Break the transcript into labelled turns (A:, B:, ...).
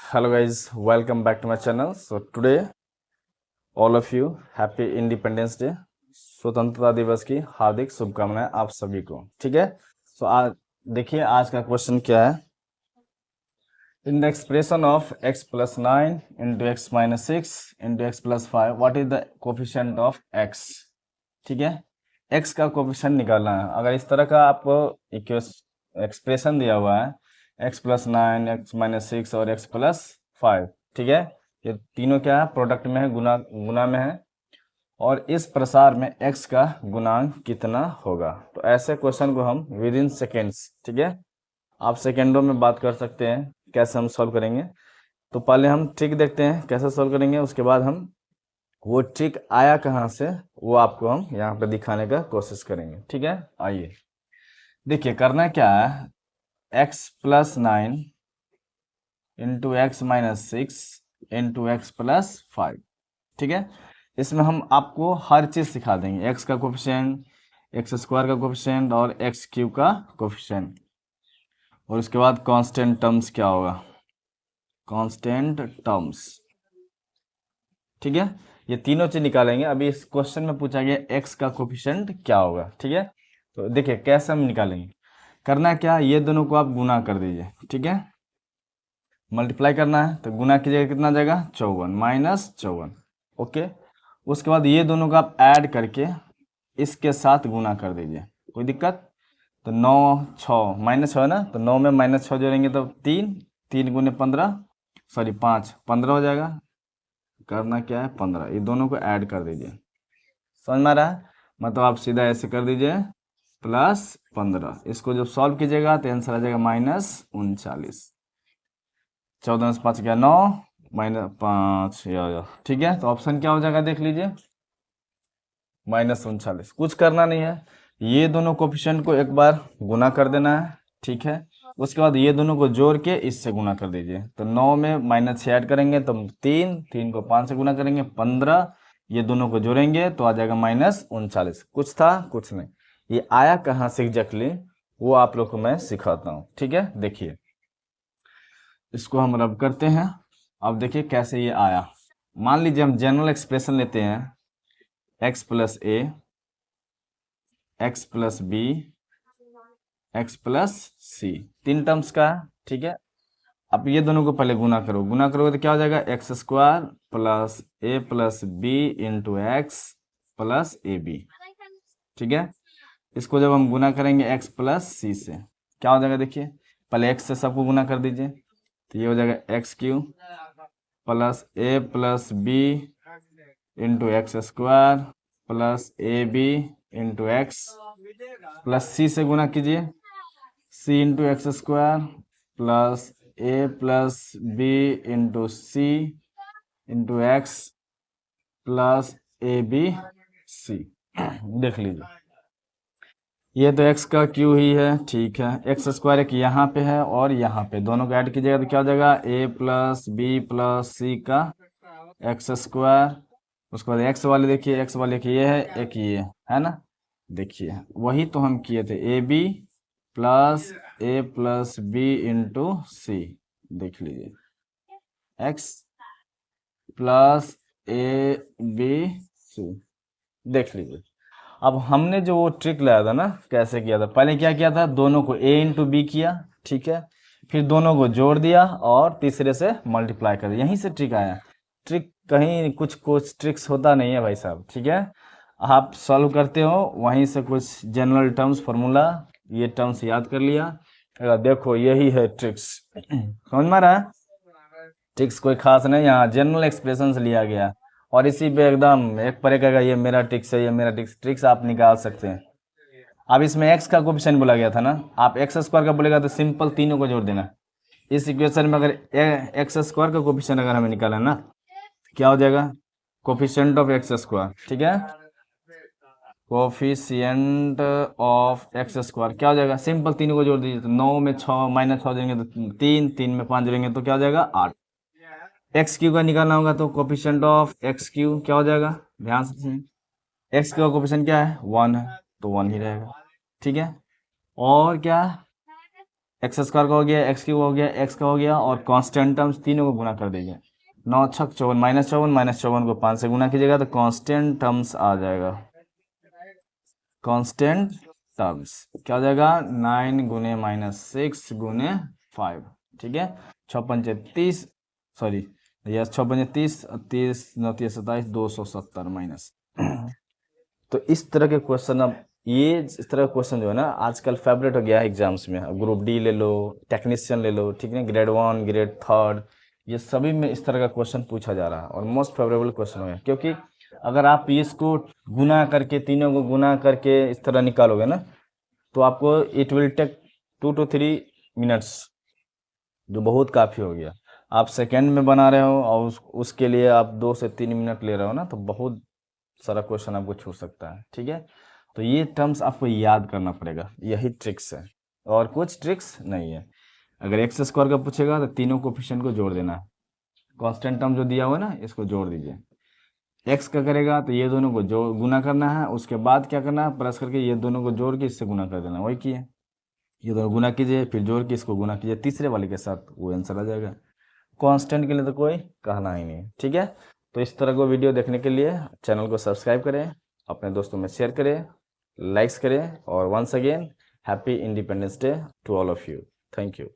A: Hello guys, welcome back to my channel. So today all of you happy Independence Day. स्वतंत्रता दिवस की हार्दिक शुभकामनाएं आप सभी को। ठीक है, सो आज देखिए आज का क्वेश्चन क्या है। In the expression of x plus 9 into x minus 6 into x plus 5 what is the coefficient of x। ठीक है, x का कोफिशिएंट निकालना है। अगर इस तरह का आपको एक्सप्रेशन दिया हुआ है x प्लस 9 एक्स माइनस 6 और x प्लस 5, ठीक है, ये तीनों क्या है, प्रोडक्ट में है, गुना में है, और इस प्रसार में x का गुणांक कितना होगा। तो ऐसे क्वेश्चन को हम विद इन सेकेंड्स, ठीक है, आप सेकेंडों में बात कर सकते हैं कैसे हम सॉल्व करेंगे। तो पहले हम ट्रिक देखते हैं कैसे सॉल्व करेंगे, उसके बाद हम वो ट्रिक आया कहाँ से वो आपको हम यहाँ पे दिखाने का कोशिश करेंगे। ठीक है, आइए देखिए करना क्या है। x plus 9 into x minus 6 into x plus 5, ठीक है, इसमें हम आपको हर चीज सिखा देंगे, x का कोफिशिएंट, एक्स स्क्वायर का कोफिशिएंट और एक्स क्यूब का कोफिशिएंट, और उसके बाद कांस्टेंट टर्म्स क्या होगा, कांस्टेंट टर्म्स। ठीक है, ये तीनों चीज निकालेंगे। अभी इस क्वेश्चन में पूछा गया x का कोफिशिएंट क्या होगा। ठीक है, तो देखिए कैसे हम निकालेंगे। करना क्या, ये दोनों को आप गुना कर दीजिए। ठीक है, मल्टीप्लाई करना है तो गुना कीजिएगा, कितना जाएगा 54 माइनस 54। ओके, उसके बाद ये दोनों का आप ऐड करके इसके साथ गुना कर दीजिए, कोई दिक्कत। तो 9 6 माइनस 6 है ना, तो 9 में माइनस 6 जोड़ेंगे तो 3, 3 गुने 15, सॉरी 5, 15 हो जाएगा। करना क्या है 15, ये दोनों को ऐड कर दीजिए। समझ में आ रहा है, मतलब आप सीधा ऐसे कर दीजिए प्लस 15, इसको जब सॉल्व कीजिएगा तो आंसर आ जाएगा माइनस 39। 14 से 5 गया 9 माइनस 5, ठीक है, तो ऑप्शन क्या हो जाएगा देख लीजिए, माइनस 39। कुछ करना नहीं है, ये दोनों कोफिशिएंट को एक बार गुना कर देना है। ठीक है, उसके बाद ये दोनों को जोड़ के इससे गुना कर दीजिए। तो 9 में माइनस 6 ऐड करेंगे तो 3, 3 को 5 से गुना करेंगे 15, ये दोनों को जोड़ेंगे तो आ जाएगा माइनस 39। कुछ था कुछ नहीं, ये आया कहाँ से एग्जैक्टली वो आप लोग को मैं सिखाता हूँ। ठीक है, देखिए इसको हम रब करते हैं। अब देखिए कैसे ये आया। मान लीजिए हम जनरल एक्सप्रेशन लेते हैं, x plus A, x plus B, x plus C, तीन टर्म्स का है। ठीक है, अब ये दोनों को पहले गुना करो, गुना करोगे तो क्या हो जाएगा, एक्स स्क्वायर प्लस ए plus B into x plus ए बी। ठीक है, इसको जब हम गुना करेंगे एक्स प्लस सी से क्या हो जाएगा, देखिए पहले एक्स से सबको गुना कर दीजिए, तो ये हो जाएगा एक्स क्यू प्लस ए plus B into x square plus ए B into x plus C से गुना कीजिए, C into x square plus ए plus B into C into x plus ए बी सी। देख लीजिए ये तो x का q ही है। ठीक है, एक्स स्क्वायर एक यहाँ पे है और यहाँ पे, दोनों को ऐड कीजिएगा तो क्या हो जाएगा, a प्लस बी प्लस सी का एक्स स्क्वायर। उसके बाद एक्स वाले देखिए, एक्स वाले की ये है, एक ये है ना, देखिए वही तो हम किए थे, A B plus A plus B into C. देख लीजिए एक्स प्लस ए बी सी, देख लीजिए। अब हमने जो वो ट्रिक लाया था ना, कैसे किया था, पहले क्या किया था, दोनों को a इंटू बी किया, ठीक है, फिर दोनों को जोड़ दिया और तीसरे से मल्टीप्लाई कर दिया, यहीं से ट्रिक आया। ट्रिक कहीं कुछ कुछ ट्रिक्स होता नहीं है भाई साहब। ठीक है, आप सॉल्व करते हो वहीं से कुछ जनरल टर्म्स फार्मूला ये टर्म्स याद कर लिया, देखो यही है ट्रिक्स। समझ में आ रहा है, ट्रिक्स कोई खास नहीं, यहाँ जनरल एक्सप्रेशन से लिया गया और इसी पे एकदम एक पर एक आएगा, ये मेरा ट्रिक्स है, ये मेरा ट्रिक्स, ट्रिक्स आप निकाल सकते हैं। अब इसमें x का कोफिशिएंट बोला गया था ना, आप एक्स स्क्वायर का बोलेगा तो सिंपल तीनों को जोड़ देना। इस इक्वेशन में अगर एक्स स्क्वायर का कोफिशिएंट अगर हमें निकाला ना, क्या हो जाएगा, कोफिशिएंट ऑफ एक्स स्क्वायर। ठीक है, कोफिशिएंट ऑफ एक्स स्क्वायर क्या हो जाएगा, सिंपल तीनों को जोड़ दीजिए, तो 9 में 6 माइनस 6 देंगे तो 3, 3 में 5 जोड़ेंगे तो क्या हो जाएगा 8। एक्स क्यू का निकालना होगा तो कोफिशिएंट ऑफ एक्स क्यू क्या हो जाएगा, ध्यान से सुनिए, एक्स क्यू का कोफिशिएंट क्या है 1 है तो 1 ही रहेगा। ठीक है, और क्या एक्स स्क्वायर का हो गया, एक्स क्यूब हो गया, एक्स का हो गया, और कांस्टेंट टर्म्स तीनों को गुना कर देंगे। 9 छक 54, -54 को 5 से गुना कीजिएगा तो कांस्टेंट टर्म्स आ जाएगा। कांस्टेंट टर्म्स क्या हो जाएगा, 9 गुने -6 गुने 5, ठीक है। 6 पंचे 30, सॉरी यस 6 पंचे 30, 30 9 30 27, 270 माइनस। तो इस तरह के क्वेश्चन, अब ये इस तरह का क्वेश्चन जो है ना आजकल फेवरेट हो गया है एग्जाम्स में। ग्रुप डी ले लो, टेक्नीशियन ले लो, ठीक है, ग्रेड 1 ग्रेड 3, ये सभी में इस तरह का क्वेश्चन पूछा जा रहा है और मोस्ट फेवरेबल क्वेश्चन हो गया, क्योंकि अगर आप इसको गुना करके, तीनों को गुना करके इस तरह निकालोगे ना तो आपको it will take 2 to 3 minutes, जो बहुत काफ़ी हो गया। आप सेकेंड में बना रहे हो और उसके लिए आप 2 से 3 मिनट ले रहे हो ना, तो बहुत सारा क्वेश्चन आपको छूट सकता है, ठीक है। तो ये टर्म्स आपको याद करना पड़ेगा, यही ट्रिक्स है और कुछ ट्रिक्स नहीं है। अगर एक्स स्क्वायर का पूछेगा तो तीनों कोफिशिएंट को जोड़ देना है, कांस्टेंट टर्म जो दिया हुआ है ना इसको जोड़ दीजिए। एक्स का करेगा तो ये दोनों को जो गुना करना है, उसके बाद क्या करना है, प्लस करके ये दोनों को जोड़ के इससे गुना कर देना, वही किए। ये दोनों गुना कीजिए, फिर जोड़ के इसको गुना कीजिए तीसरे वाले के साथ, वो आंसर आ जाएगा। कांस्टेंट के लिए तो कोई कहना ही नहीं, ठीक है। तो इस तरह को वीडियो देखने के लिए चैनल को सब्सक्राइब करें, अपने दोस्तों में शेयर करें, लाइक्स करें, और once again happy independence day to all of you. Thank you.